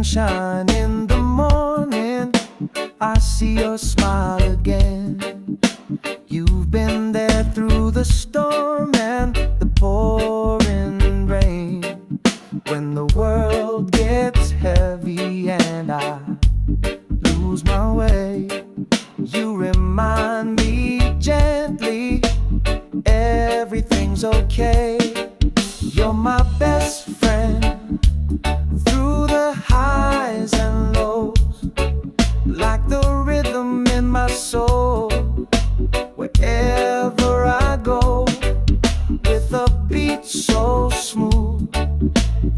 sunshine in the morning, I see your smile again. You've been there through the storm and the pouring rain. When the world gets heavy and I lose my way, you remind me gently everything's okay. You're my best friend through the highs and lows, like the rhythm in my soul. Wherever I go, with a beat so smooth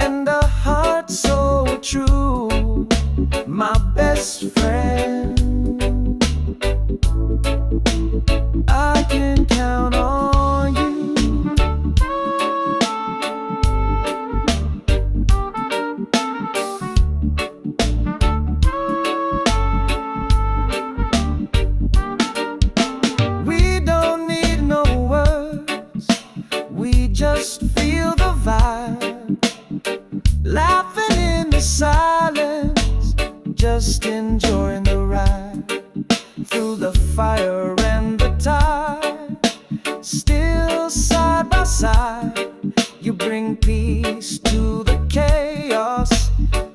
and a heart so true, my best friend. I can count on you. We don't need no words, we just feel the vibe, laughing in the silence, just enjoying the ride through the fire and the tide. Still side by side, you bring peace to the chaos,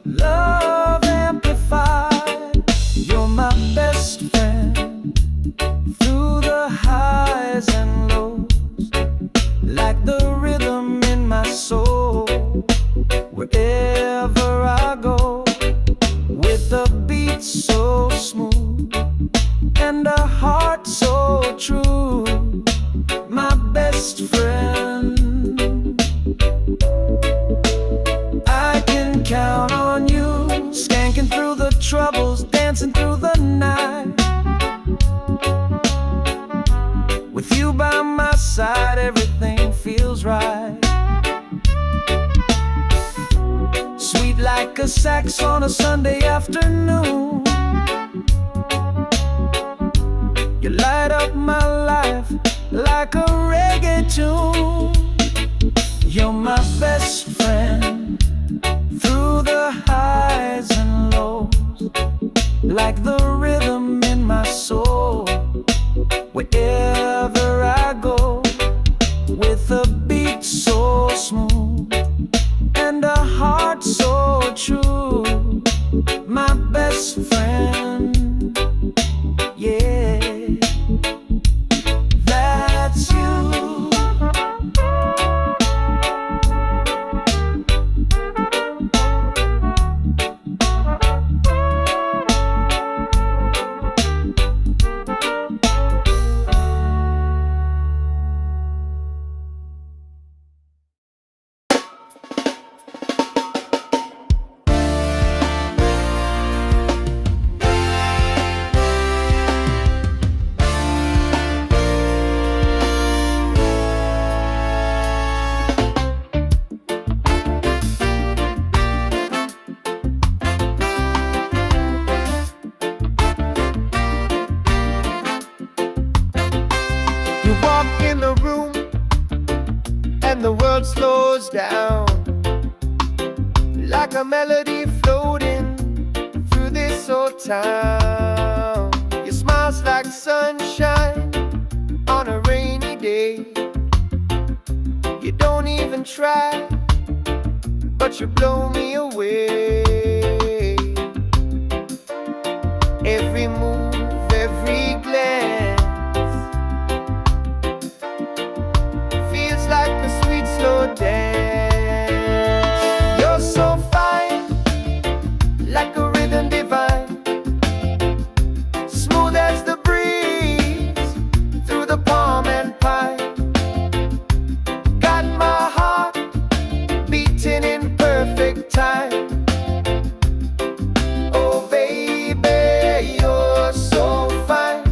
love amplified. You're my best friend through the highs and lows, like the rhythm in my soul. Wherever I go, with a beat so smooth and a heart so true, my best friend. I can count on you, skanking through the troubles, dancing through the night. With you by my side, everything feels right. Sweet like a sax on a Sunday afternoon, you light up my life like a reggae tune. You're my best friend through the highs and lows, like the rhythm in my soul. Wherever I go, with a beat so smooth and a heart so true, my best friend. Yeah, that's you. You walk in the room and the world slows down, like a melody floating through this old town. Your smile's like sunshine on a rainy day. You don't even try, but you blow me away. Every move, every glance feels like a sweet slow dance. You're so fine, like a rhythm divine, smooth as the breeze through the palm and pine. Got my heart beating in perfect time. Oh baby, you're so fine.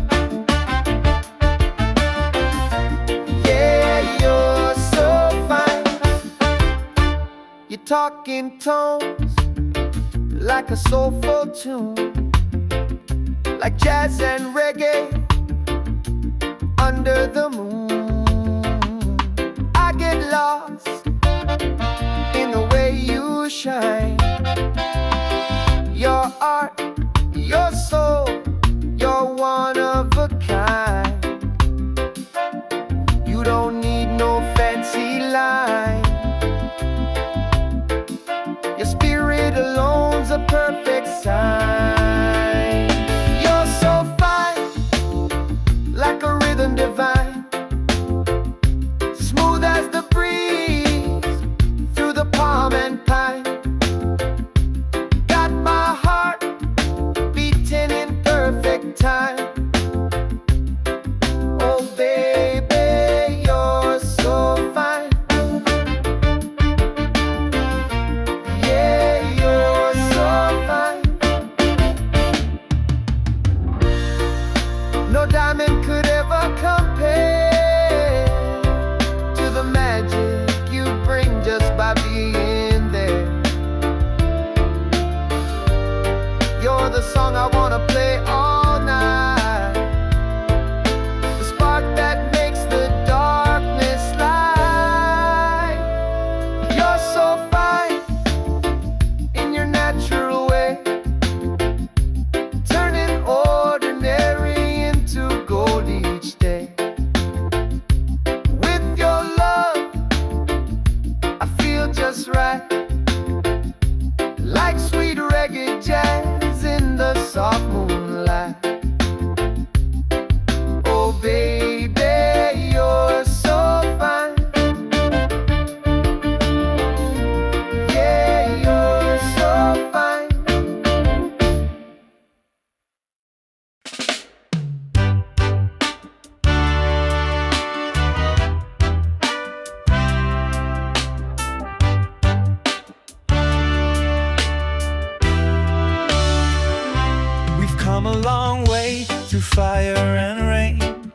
Yeah, you're so fine. You talk in tones like a soulful tune, like jazz and reggae under the moon. I get lost in the way you shine. a kind. You don't need no fancy line. Your spirit alone's a perfect sign. You're so fine, like a rhythm divine, smooth as the breeze through the palm and pine. Got my heart beating in perfect time. Oh baby, you're so fine. Yeah, you're so fine. No diamond could ever compare to the magic you bring just by being there. You're the song I wanna play all night, the spark that makes the darkness light. You're so fine in your natural way, turning ordinary into gold each day. With your love, I feel just right, like sweet reggae jazz in the soft moonlight. Oh baby, you're so fine. Yeah, you're so fine. We've come a long way through fire and rain,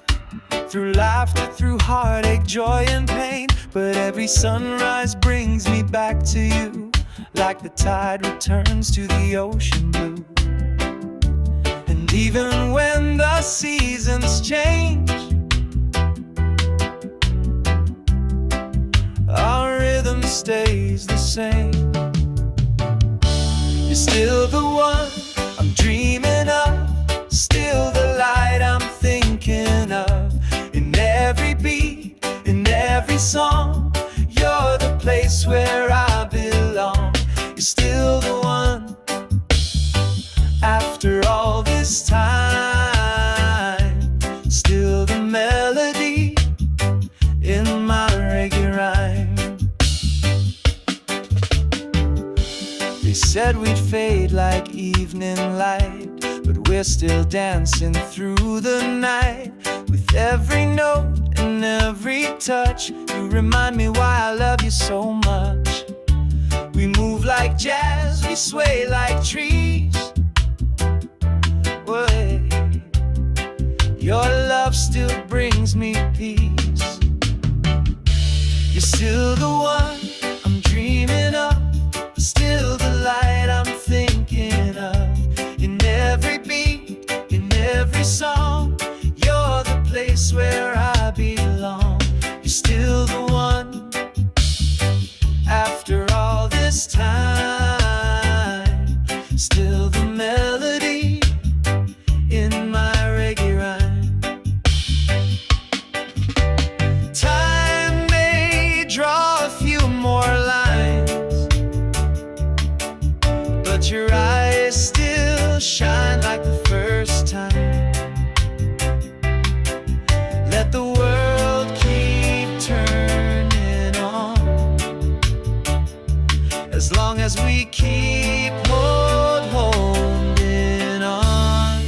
through laughter, through heartache, joy and pain. But every sunrise brings me back to you, like the tide returns to the ocean blue. And even when the seasons change, our rhythm stays the same. You're still the one I'm dreaming of, still the light I'm thinking of. In every beat, in every song, you're the place where I belong. You're still the one. After all this time, still the melody in my reggae rhyme. They said we'd fade like evening light, but we're still dancing through the night. With every note and every touch, you remind me why I love you so much. We move like jazz, we sway like trees. Wait, your love still brings me peace. You're still the one I'm dreaming of, still the light I'm thinking of. In every beat, in every song, you're the place where I belong. You're still the one. After all this time, still the melody in my reggae rhyme. Time may draw a few more lines, but your eyes still shine like the first time. Let the world keep turning on, as long as we keep holding on.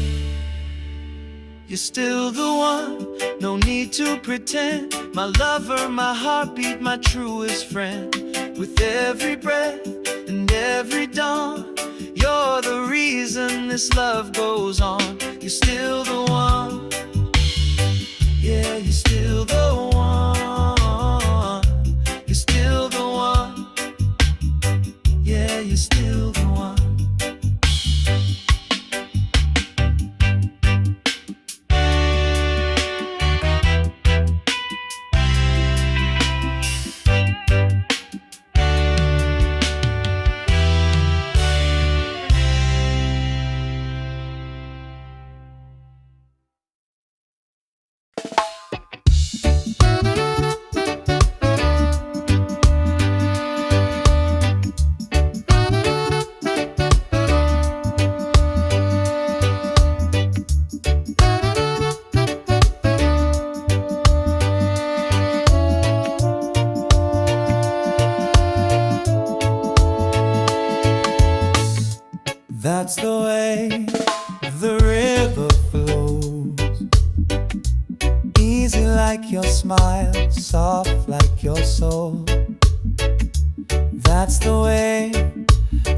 You're still the one, no need to pretend. My lover, my heartbeat, my truest friend. With every breath and every dawn, you're the reason this love goes on. You're still the one. Yeah, you're still the one. You're still the one. Yeah, you're still the one. like your smile, soft like your soul. That's the way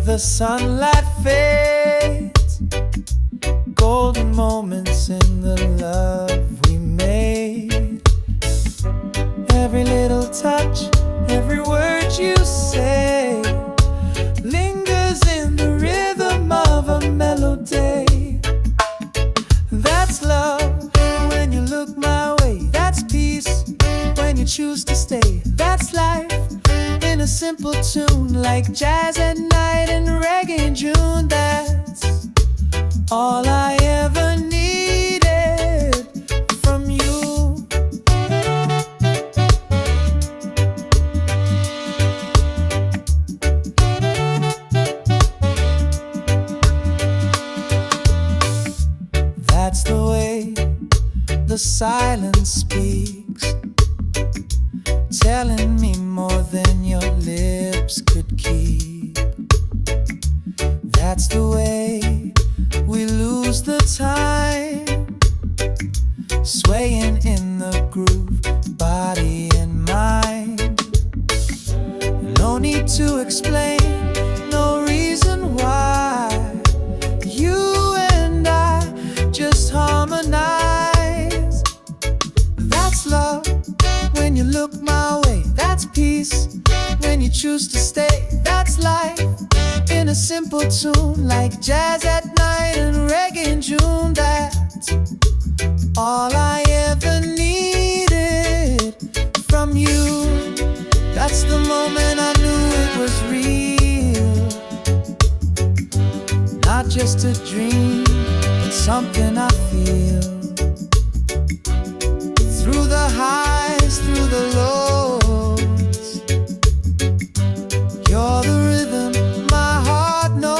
the sunlight fades, golden moments in the love we made. Every little touch, every word you say lingers in the rhythm of a melody. That's love when you look my way. That's peace when you choose to stay. That's life in a simple tune, like jazz at night and reggae in June. That's all I ever needed from you. That's the way the silence speaks, telling me more than your lips could keep. That's the way we lose the time, swaying in the groove, body and mind. No need to explain, no reason why. You and I just harmonize. That's love when you look my way. That's peace when you choose to stay. That's life in a simple tune, like jazz at night and reggae in June. That's all I ever needed from you. That's the moment I knew it was real, not just a dream, but something I feel. Through the highs, through the lows, you're the rhythm my heart knows.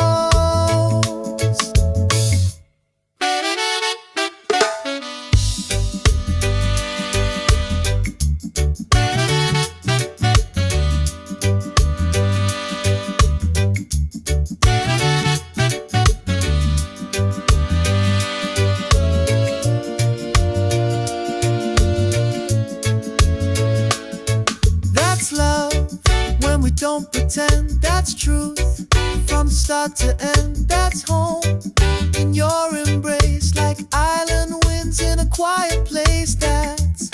That's love when we don't pretend. That's truth from start to end. That's home in your embrace, like island winds in a quiet place. That's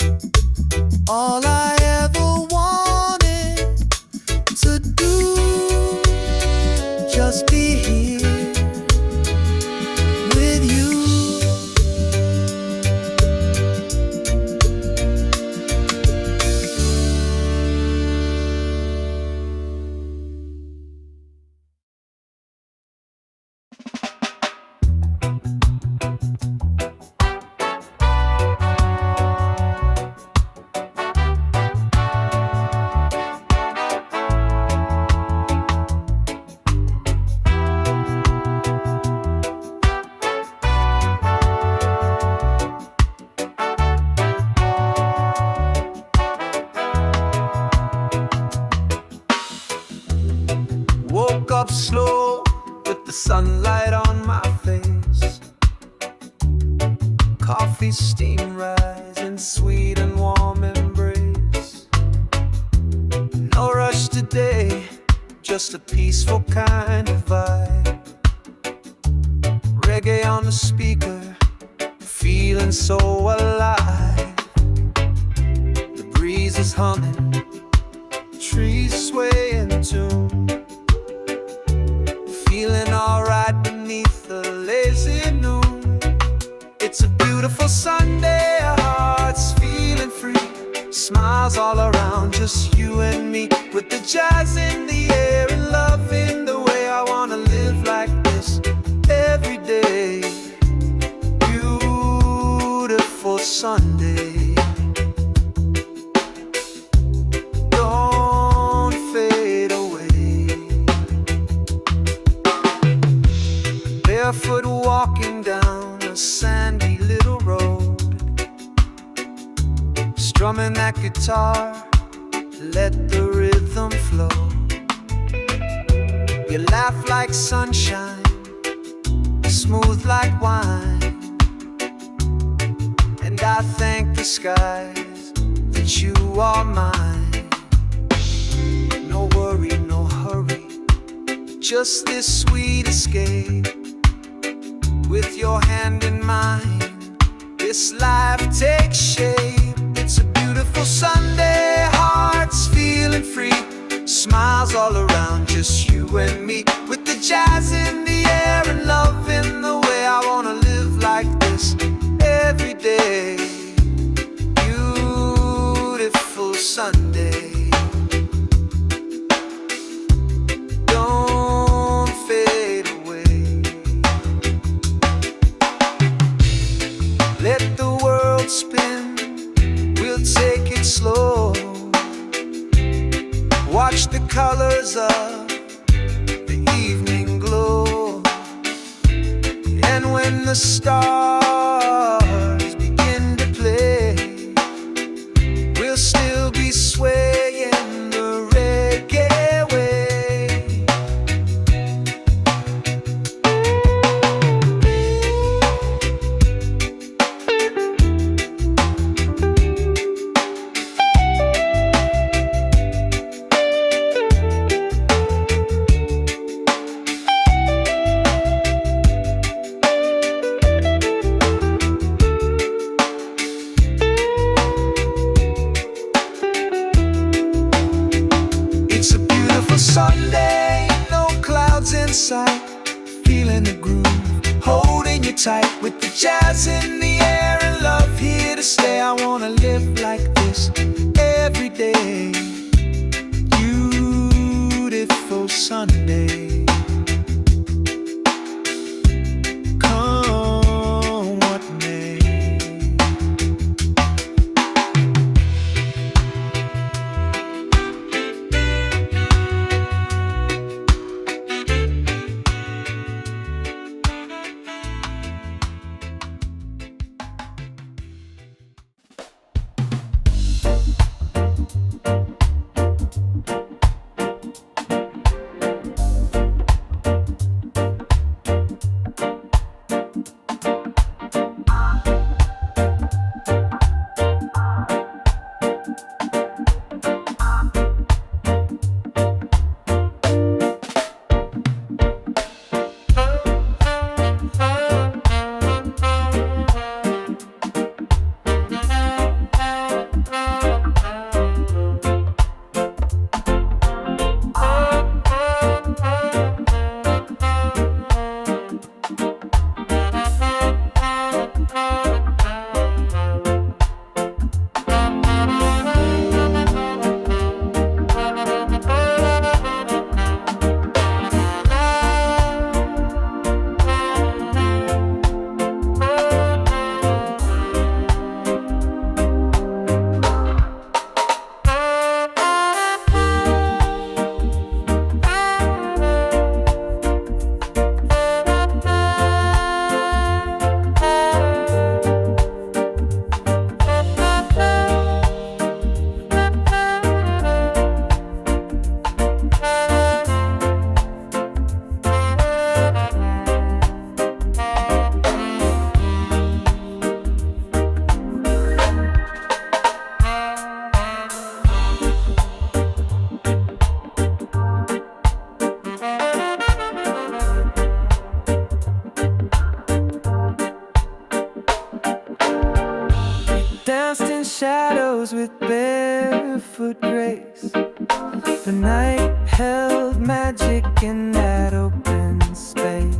all I ever wanted to do, just be here with you. Woke up slow with the sunlight on my face. Coffee steam rising, sweet and warm embrace. No rush today, just a peaceful kind of vibe. Reggae on the speaker, feeling so alive. The breeze is humming, trees sway in tune. Feeling alright beneath the lazy noon. It's a beautiful Sunday, our hearts feeling free. Smiles all around, just you and me. With the jazz in the air and love in the way. I wanna live like this every day. Beautiful Sunday, don't fade away. Barefoot walking down a sandy little road, strumming that guitar, let the rhythm flow. You laugh like sunshine, smooth like wine. And I thank the skies that you are mine. No worry, no hurry, just this sweet escape. With your hand in mine, this life takes shape. It's a beautiful Sunday, hearts feeling free, smiles all around, just you and me. With the jazz in the air and love in the way, I wanna live like this every day. Beautiful Sunday, don't fade away. Let the world spin, we'll take it slow. Watch the colors of the evening glow. And when the stars begin to play, we'll still be swaying the reggae way. It's a beautiful Sunday, no clouds in sight, feeling the groove, holding you tight. With the jazz in the air and love here to stay, I wanna live like this every day. Beautiful Sunday, come what may. Danced in shadows with barefoot grace. The night held magic in that open space.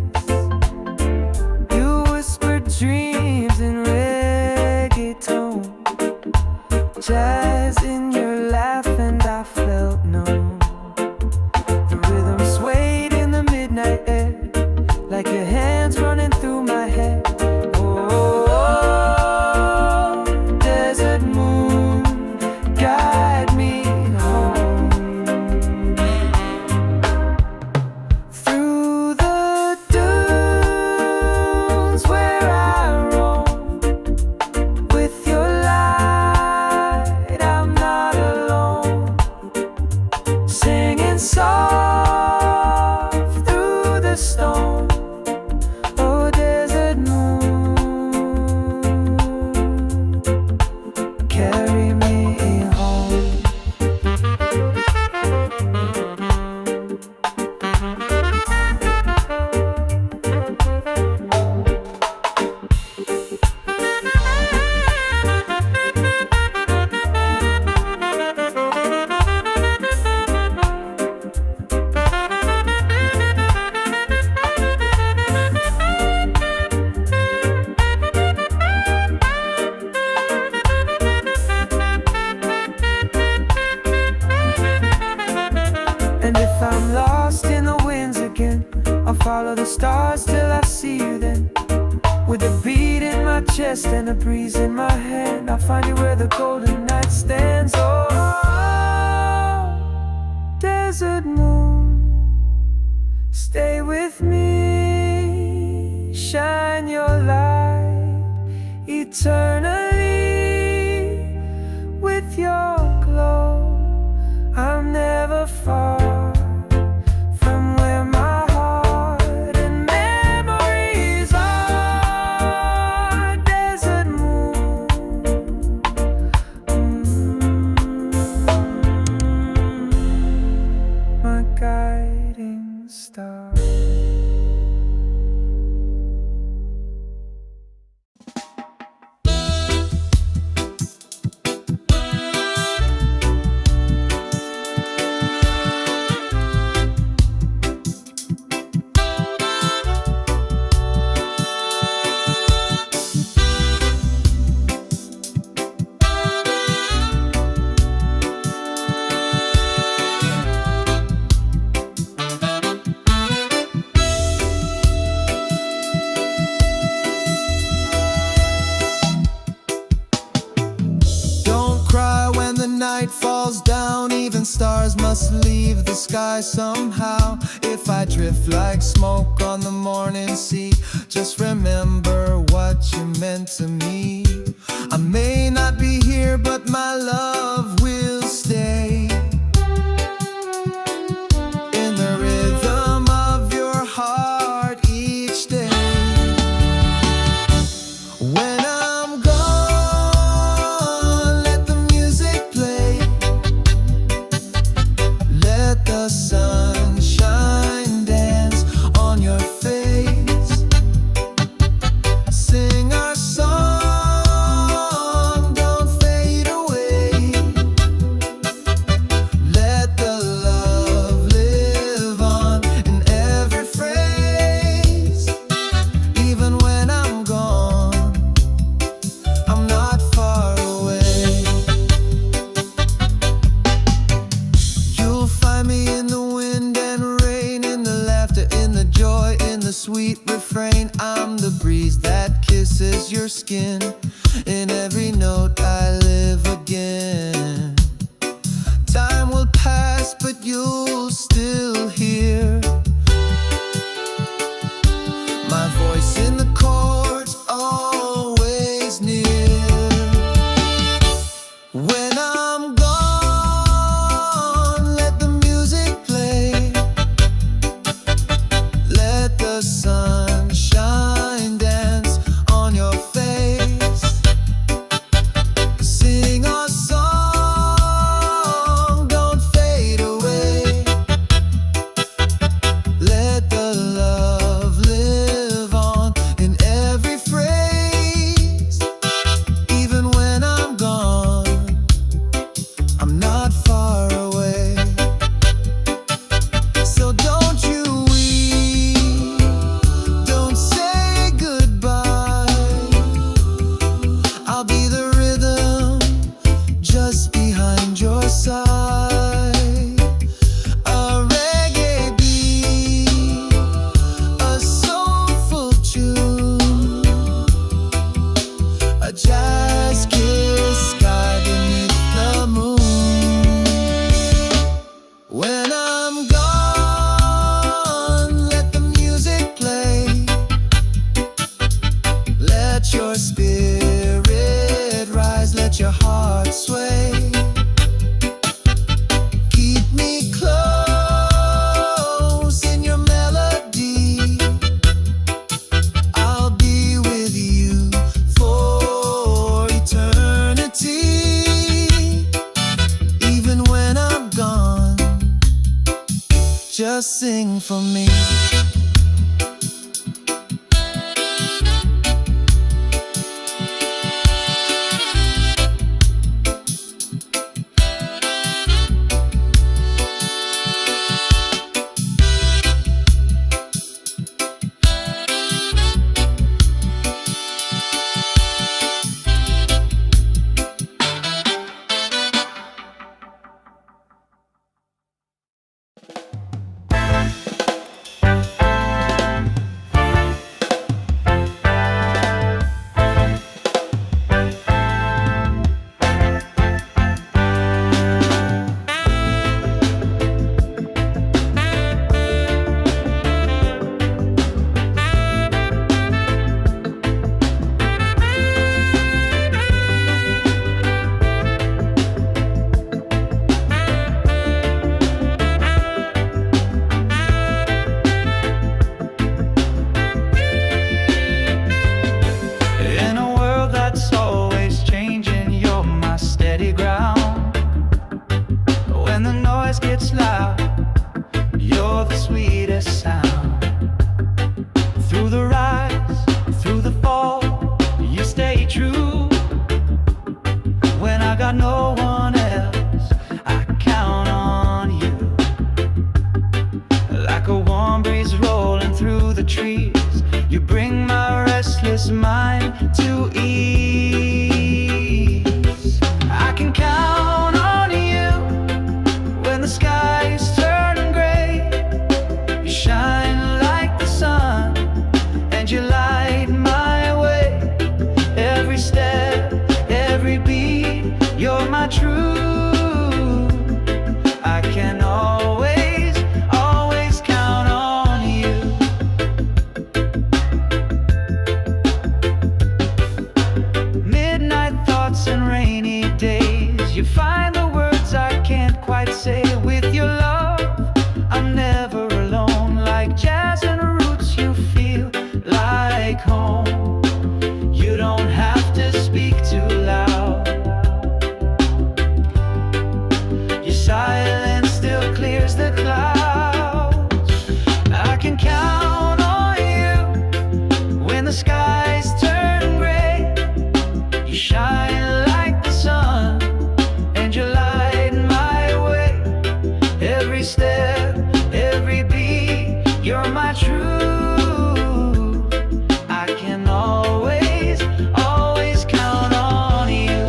You whispered dreams in reggaeton, jazz in your laugh, and I felt known. The rhythm swayed in the midnight air, like your hands running through my hair. chest and a breeze in my hand. I'll find you where the golden night stands. Oh, desert moon, stay with me. Shine your light eternally. With your glow, I'm never far from where my heart and memories are. Desert moon, my guiding star. Night falls down, even stars must leave the sky somehow. If I drift like smoke on the morning sea, just remember what you meant to me. I may not be here, but my love will stay in the rhythm of your heart each day. When I'm gone, let the music play. Let the sunshine dance on your face. Sing our song, don't fade away. Let the love live on in every phrase. Even when I'm gone, I'm not far away. You'll find me in the wind and rain, in the laughter, in the joy, in the sweet refrain. I'm the breeze that kisses your skin. In every note I live again. Time will pass, but you'll still hear my voice in the chords, always near. When I'm gone, let the music play. Let the sunshine dance on your face. Sing our song, don't fade away. Let the love live on in every phrase. Even when I'm gone, I'm not far away. So don't you weep, don't say goodbye. I'll be the rhythm just behind your side. A reggae beat, a soulful tune, a jazz kiss sky beneath the moon. When I'm gone, let the music play. Let your spirit rise, let your heart sway. Keep me close in your melody. I'll be with you for eternity. Even when I'm gone, just sing for me. got no one else. I count on you. Like a warm breeze rolling through the trees, you bring my restless mind to ease. I can count on you when the skies turn gray. You shine like the sun and you light my way. Every step, every beat, you're my truth. I can always, always count on you. Midnight thoughts and rainy days, you find the words I can't quite say. With your love, I'm never alone. Like jazz and roots, you feel like home. You don't have to speak too loud. Your silence still clears the clouds. I can count on you when the skies turn gray. You shine like the sun and you light my way. Every step, every beat, you're my truth. I can always, always count on you.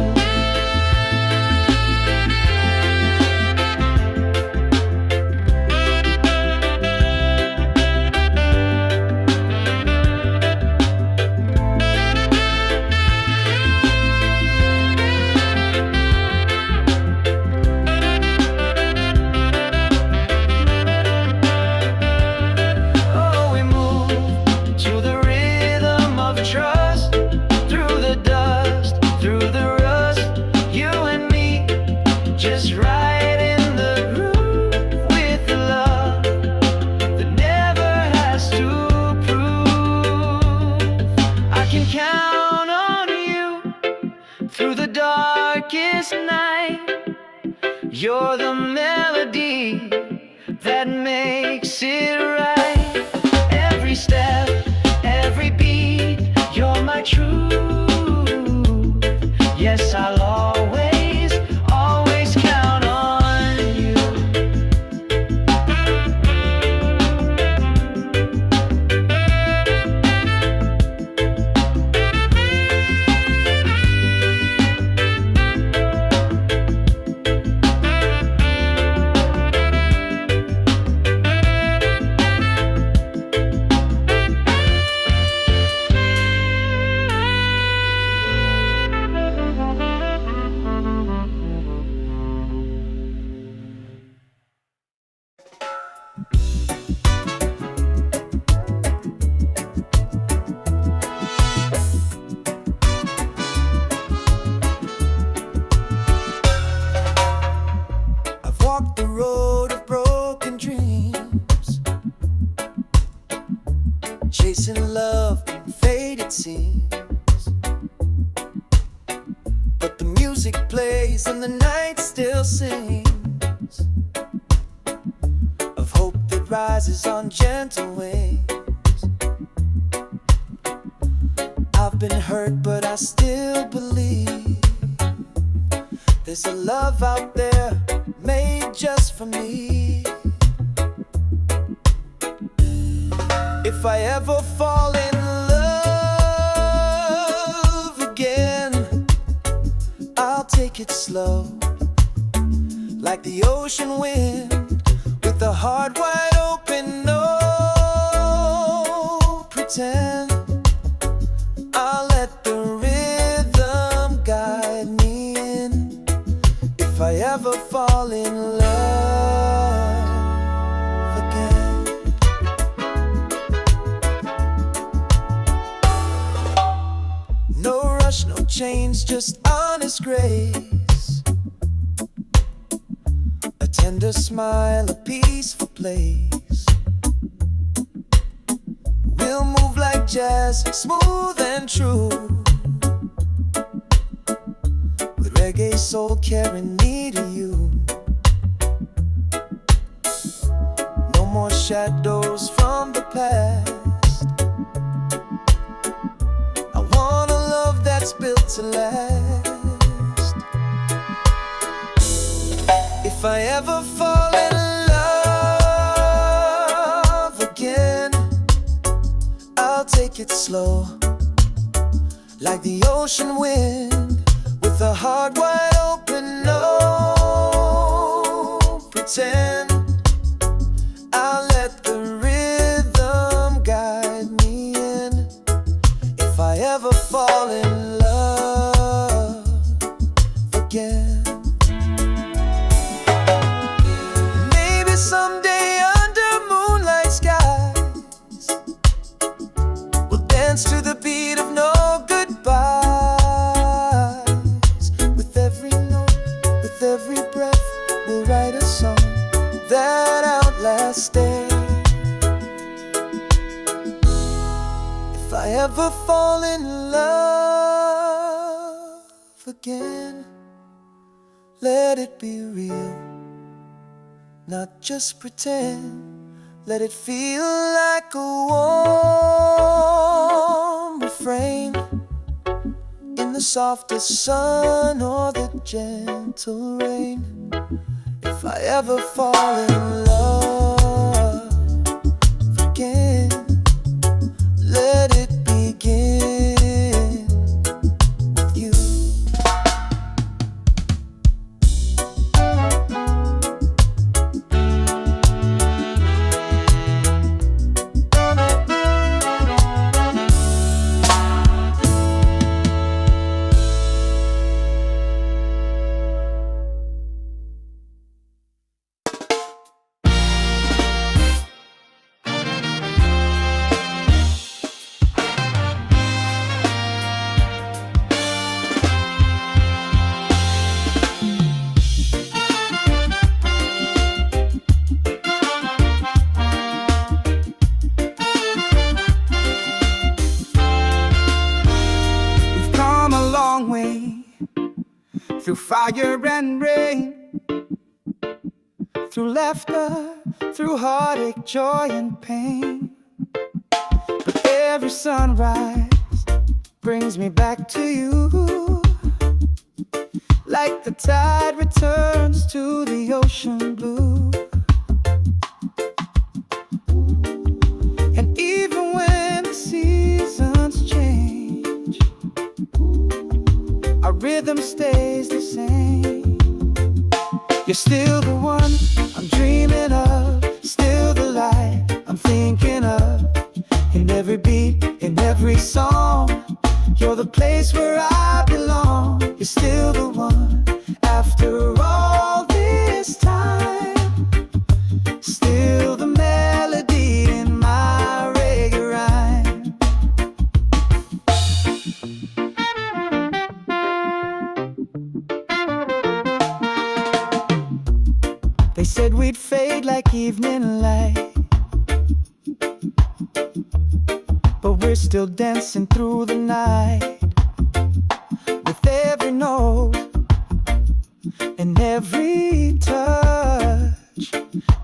Oh, we move to the rhythm of trust, through the dust, through the rust. You and me, just right in the groove, with the love that never has to prove. I can count on you through the darkest night. You're the melody that makes it right. Every step, every beat, you're my truth. Yes, I'll always, always count on you. I've walked the road of broken dreams, chasing love in faded scenes. But the music plays and the night still sings of hope that rises on gentle wings. I've been hurt, but I still believe there's a love out there made just for me. If I ever fall in love again, I'll take it slow, like the ocean wind, with the heart wide open, no pretend. I'll let the rhythm guide me in. If I ever fall in love again. No rush, no change, just honest grace, a tender smile, a peaceful place. We'll move like jazz, smooth and true, with reggae soul carrying me to you. No more shadows from the past. I want a love that's built to last. If I ever fall in love again, I'll take it slow, like the ocean wind, with a heart wide open. No pretend, I'll let the rhythm guide me in. If I ever fall in love again, maybe someday under moonlight skies, we'll dance to the beat of no goodbyes. With every note, with every breath, we'll write a song that outlasts day. If I ever fall in love again, let it be real, not just pretend. Let it feel like a warm refrain in the softest sun or the gentle rain. If I ever fall in love again, let it begin with you. Through fire and rain, through laughter, through heartache, joy and pain. But every sunrise brings me back to you, like the tide returns to the ocean blue. And even when the seasons change, our rhythm stays the same. You're still the one I'm dreaming of, still the light I'm thinking of. In every beat, in every song, you're the place where I belong. You're still the one after all this time, still the melody in my reggae rhyme. They said we'd fade like evening light, but we're still dancing through the night. With every note and every touch,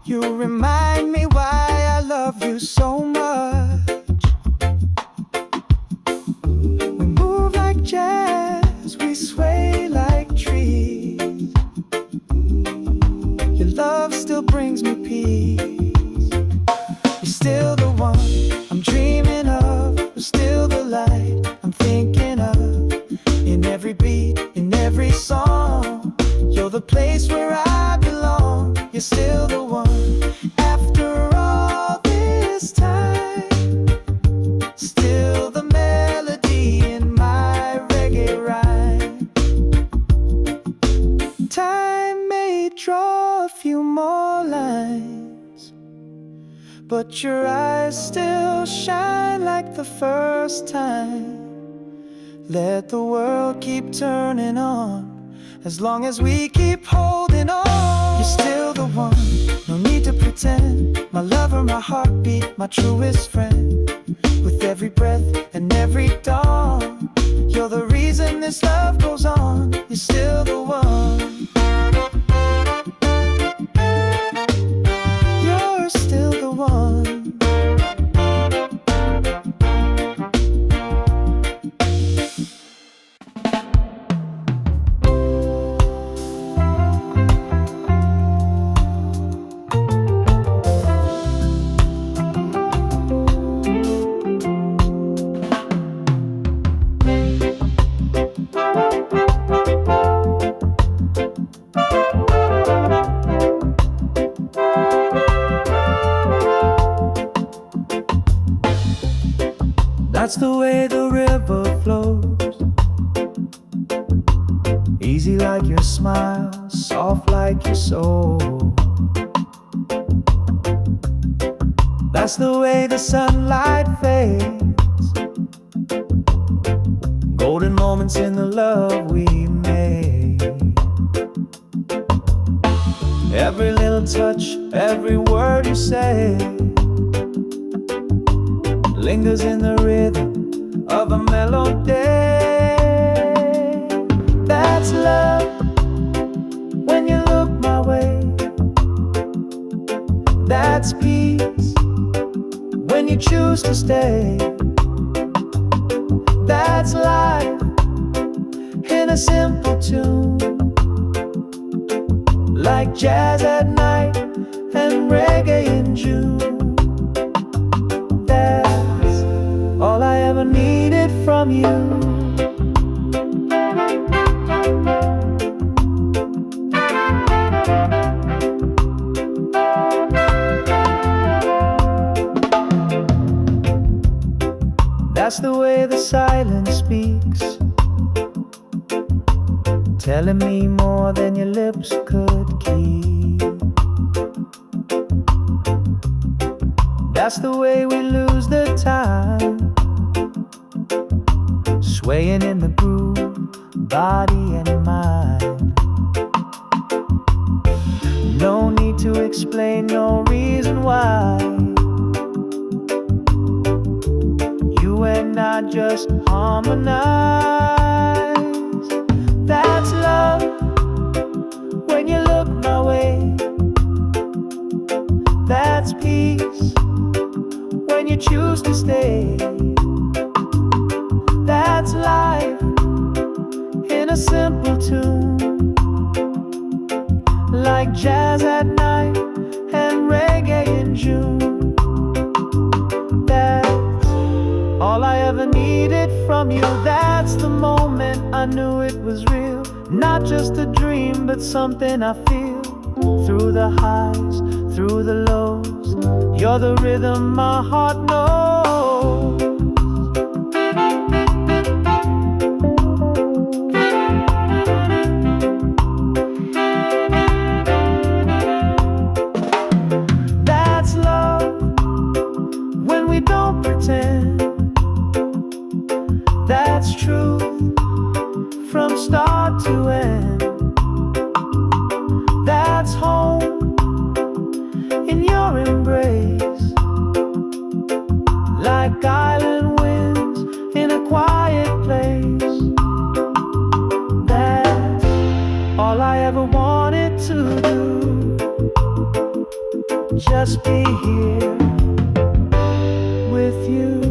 you remind me why I love you so much. We move like jazz, we sway like trees. Your love still brings me peace. You're still the one I'm dreaming of, you're still the light I'm thinking of. In every beat, in every song, you're the place where I belong. You're still the one after all this time, still the melody in my reggae rhyme. Time may draw a few more lines, but your eyes still shine like the first time. Let the world keep turning on, as long as we keep holding on. You're still the one, no need to pretend. My lover, my heartbeat, my truest friend. With every breath and every dawn, you're the reason this love goes on. You're still the one. You're still the one. easy like your smile, soft like your soul. That's the way the sunlight fades, golden moments in the love we made. Every little touch, every word you say lingers in the rhythm of a melody. That's love when you look my way. That's peace when you choose to stay. That's life in a simple tune, like jazz at night and reggae in June. That's all I ever needed from you. That's the way the silence speaks, telling me more than your lips could keep. That's the way we lose the time, swaying in the groove, body and mind. No need to explain, no reason why. You and I just harmonize. That's love when you look my way. That's peace when you choose to stay. That's life in a simple tune, like jazz at night and reggae in June. That's all I ever needed from you. That's the moment I knew it was real, not just a dream, but something I feel. Through the highs, through the lows, you're the rhythm my heart knows. That's love when we don't pretend. That's truth from start to end. That's home in your embrace, like island winds in a quiet place. That's all I ever wanted to do, just be here with you.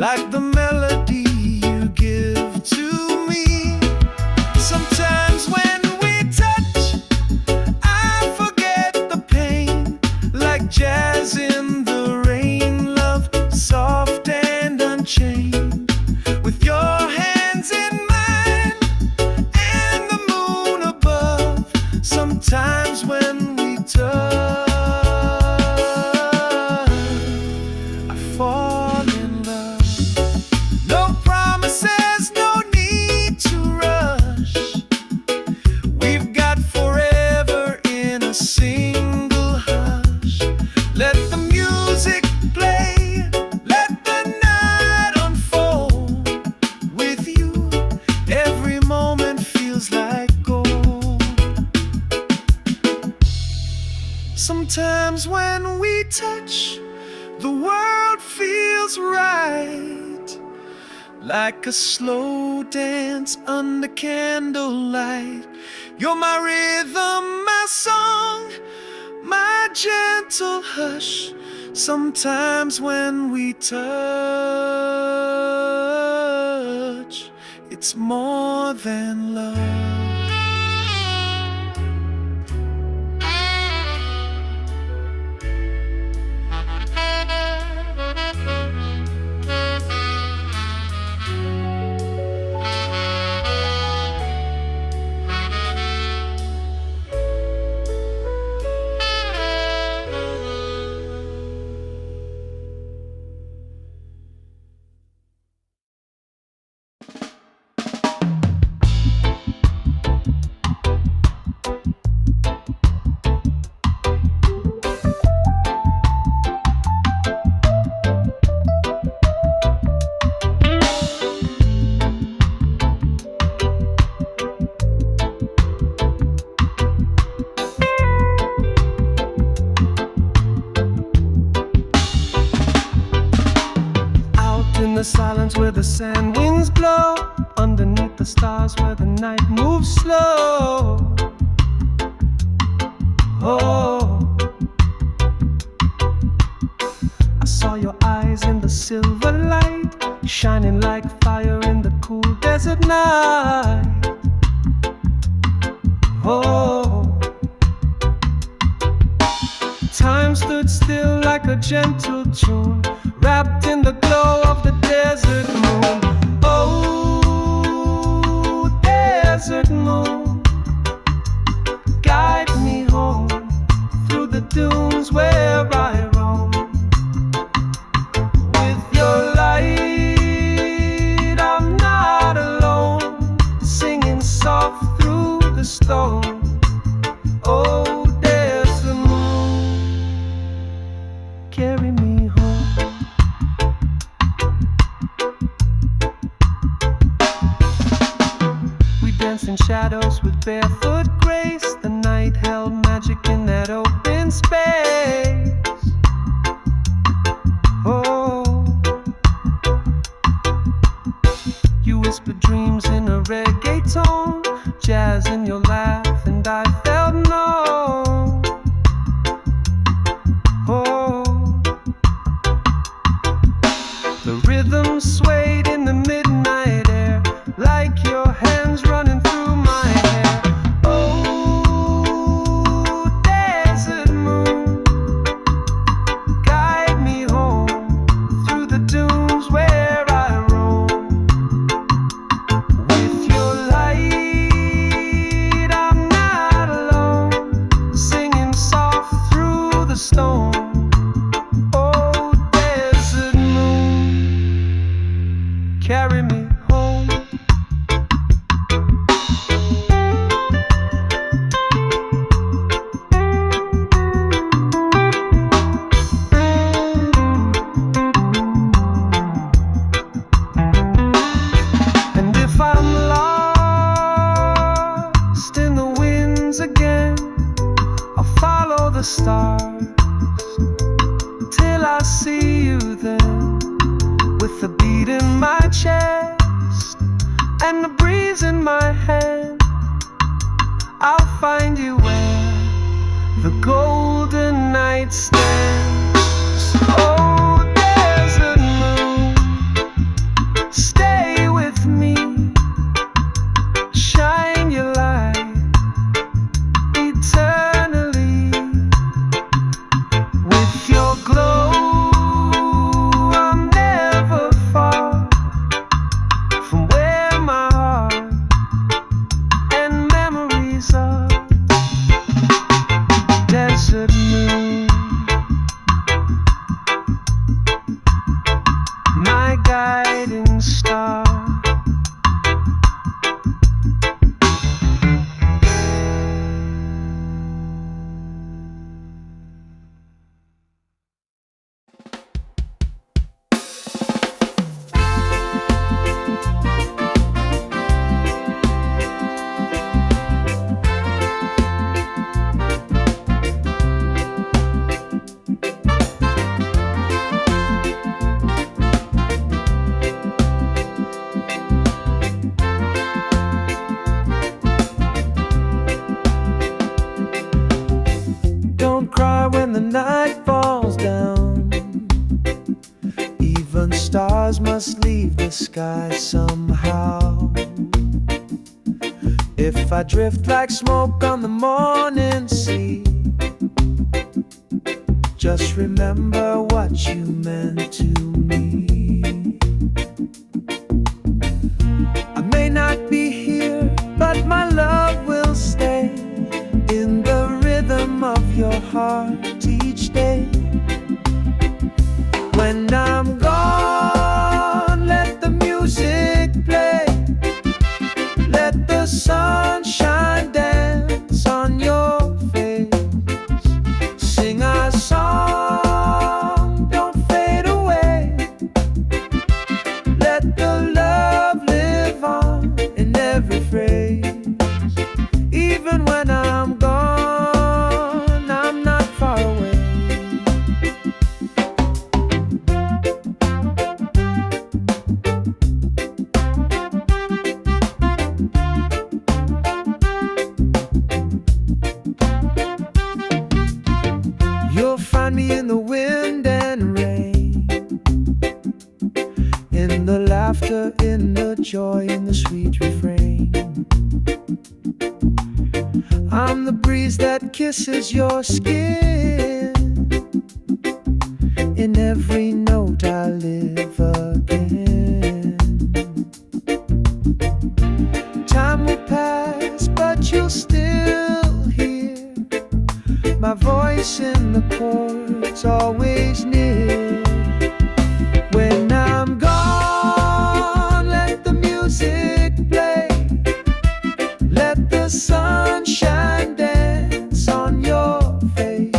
like the melody you give to me. Sometimes when we touch, I forget the pain, like jazz in the rain, love soft and unchained. With your hands in mine and the moon above, sometimes when we touch, I fall in love. No promises, no need to rush. We've got forever in a single hush. Let the music play, let the night unfold. With you, every moment feels like gold. Sometimes when we touch, the world feels right, like a slow dance under candlelight. You're my rhythm, my song, my gentle hush. Sometimes when we touch, it's more than love. In the silence where the sand winds blow, underneath the stars where the night moves slow. Oh, I saw your eyes in the silver light, shining like fire in the cool desert night. Oh, time stood still like a gentle tune, wrapped in the glow of the desert moon. Oh, desert moon, guide me home through the dunes where I roam. With your light, I'm not alone, singing soft through the stone. Oh, desert moon, carry me home. In shadows with barefoot grace, the night held magic in that open space. Oh, you whispered dreams in a reggae tone, jazz in your laugh, and I felt known. Oh, the rhythm swayed in the midnight air, like your hands running through my hair. Oh, desert moon, guide me home through the dunes where I roam. With your light, I'm not alone, singing soft through the stone. Oh, desert moon, carry me home. And if I'm lost in the winds again, I'll follow the stars till I see you then, with the beat in my chest and the breeze in my hand. I'll find you where the golden night stands. Oh, desert moon, stars must leave the sky somehow. If I drift like smoke on the morning sea, just remember what you meant to me. I may not be here, but my love will stay in the rhythm of your heart each day. When I'm gone, let the music play. Let the sunshine dance on your face. Sing our song, don't fade away. Let the love live on in every phrase. Even when I'm gone, I'm not far away. You'll find me in the wind and rain, in the laughter, in the joy, in the sweet refrain. I'm the breeze that kisses your skin. In every note I live again. Time will pass, but you'll still hear my voice in the chords, always near. When I'm gone, let the music play. Let the sunshine dance on your face.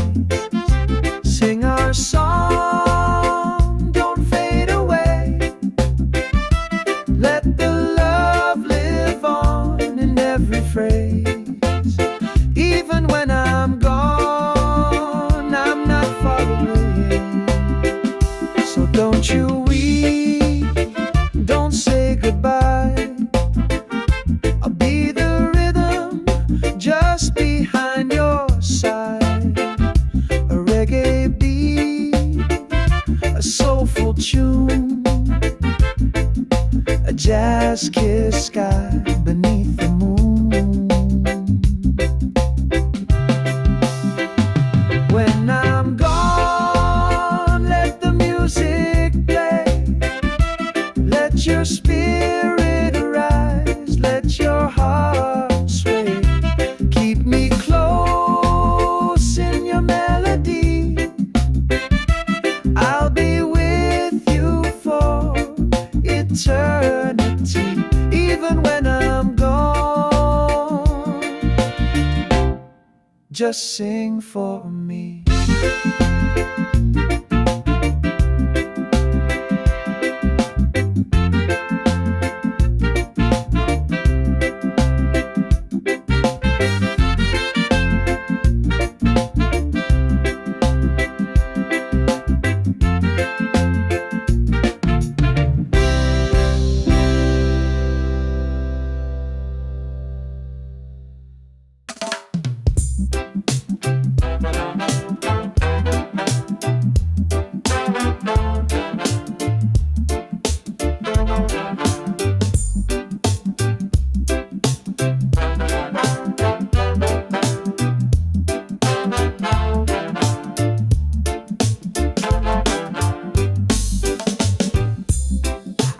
Sing our song, don't fade away. Let the love live on in every phrase. Even when I'm gone, I'm not far away. So don't you weep, don't say goodbye. I'll be the rhythm just behind your side. A reggae beat, a soulful tune, a jazz kiss sky beneath the moon. When I'm gone, let the music play. Let your spirit arise, let your heart sway. Keep me close in your melody. I'll be with you for eternity. Even when I'm gone, just sing for me.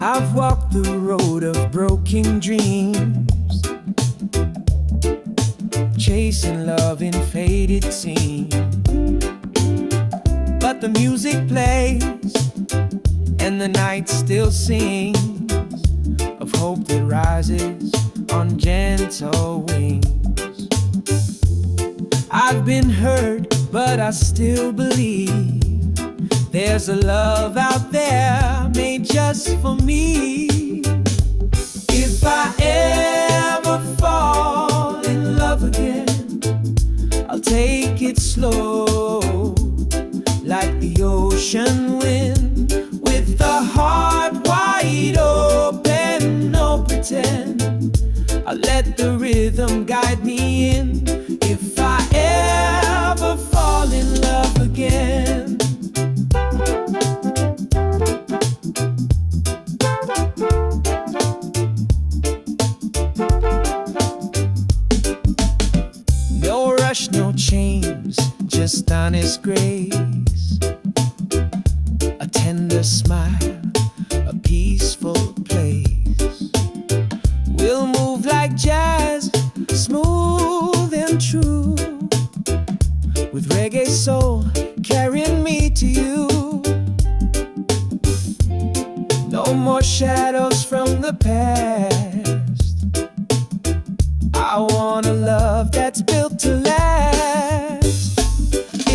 I've walked the road of broken dreams, chasing love in faded scenes. But the music plays and the night still sings of hope that rises on gentle wings. I've been hurt, but I still believe there's a love out there made just for me. If I ever fall in love again, I'll take it slow, like the ocean wind, with the heart wide open. No pretend, I'll let the rhythm guide me in. If I ever fall in love again, His grace, a tender smile, a peaceful place. We'll move like jazz, smooth and true, with reggae soul carrying me to you. No more shadows from the past. I want a love that's built to last.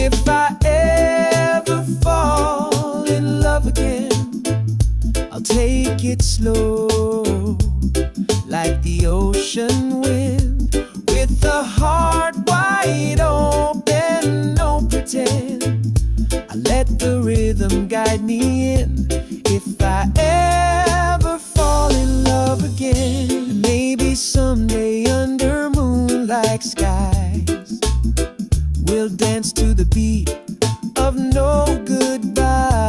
If I ever fall in love again, I'll take it slow, like the ocean wind, with a heart wide open, no pretend. I let the rhythm guide me in. If I ever fall in love again, maybe someday under moonlight skies, we'll dance to the beat of no goodbyes.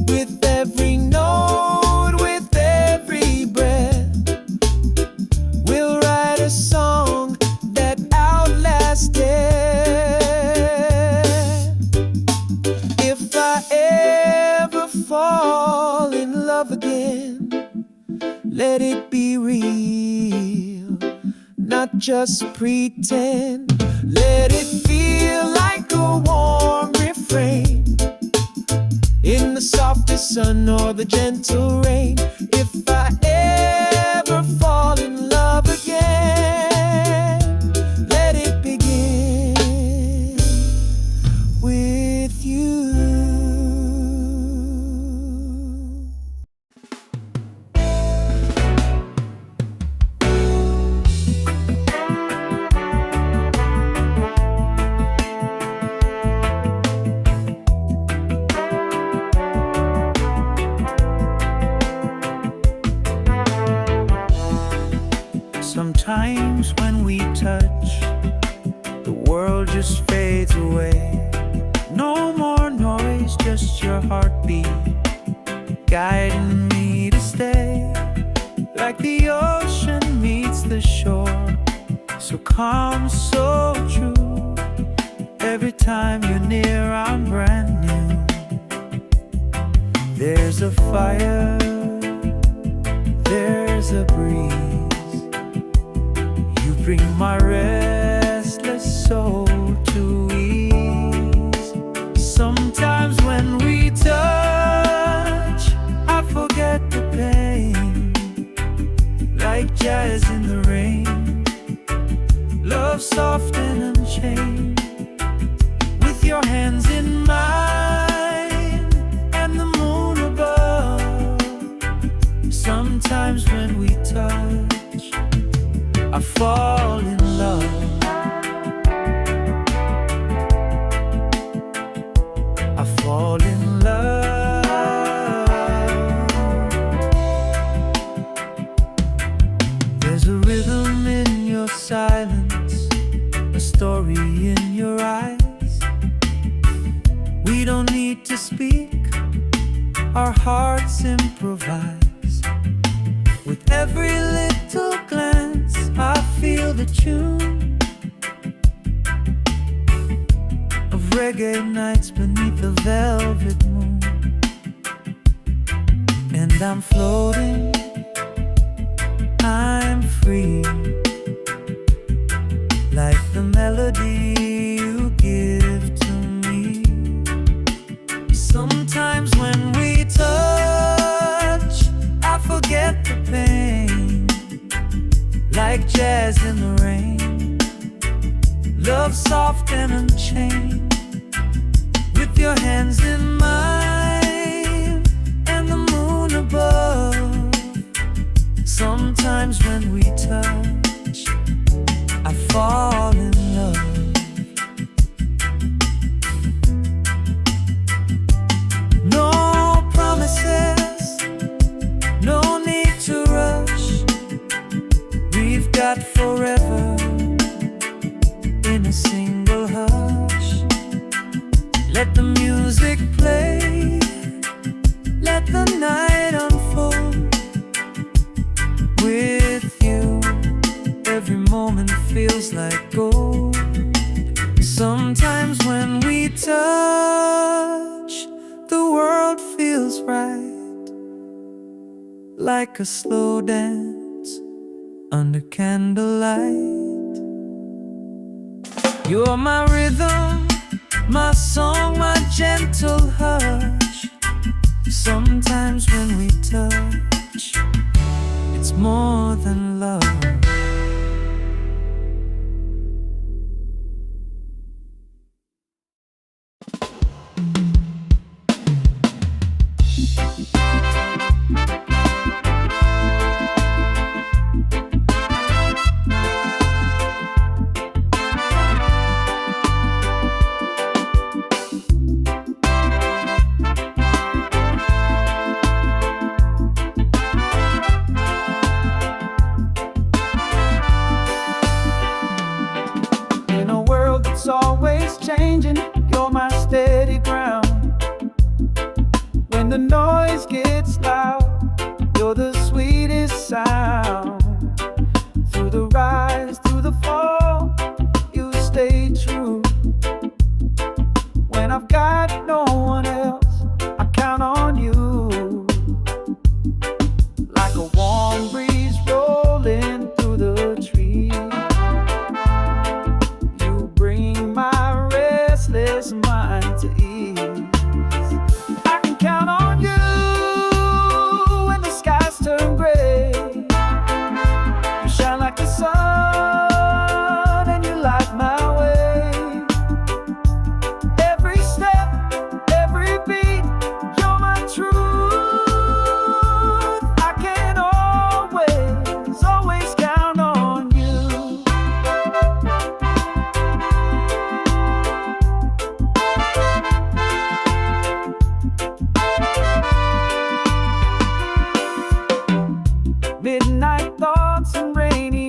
With every note, with every breath, we'll write a song that outlasts death. If I ever fall in love again, let it be real, not just pretend. Let it feel like a warm refrain in the softest sun or the gentle rain. If I ever fall in love again, let it begin with you. Sometimes when we touch, the world just fades away. No more noise, just your heartbeat guiding me to stay. Like the ocean meets the shore, so calm, so true. Every time you're near, I'm brand new. There's a fire, there's a breeze. Bring my restless soul to ease. Sometimes when we touch, I forget the pain. Like jazz in the rain, love soft and unchained. With your hands in mine and the moon above. Sometimes when we touch, I fall in love. I fall in love. There's a rhythm in your silence, a story in your eyes. We don't need to speak, our hearts improvise. With every little glance, I feel the tune of reggae nights beneath the velvet moon. And I'm floating, I'm free, like the melody you give to me. Sometimes when we touch, I forget the pain. Like jazz in the rain, love soft and unchained. With your hands in mine and the moon above. Sometimes when we touch, I fall in love. No promises, no need to rush. We've got forever in a single hush. Let the music play, let the night unfold. With you, every moment feels like gold. Sometimes when touch, the world feels right, like a slow dance under candlelight. You're my rhythm, my song, my gentle hush. Sometimes when we touch, it's more than love. In a world that's always changing, you're my steady ground. When the noise gets loud, you're the sweetest sound. Through the rise, through the fall, you stay true. When I've got no one else, I count on you. Like a warm breeze rolling through the trees, bring my restless mind to ease. I can count on you when the skies turn gray. You shine like the sun and you light my way. Every step, every beat, you're my truth. I can always, always count on you. Midnight thoughts and rainy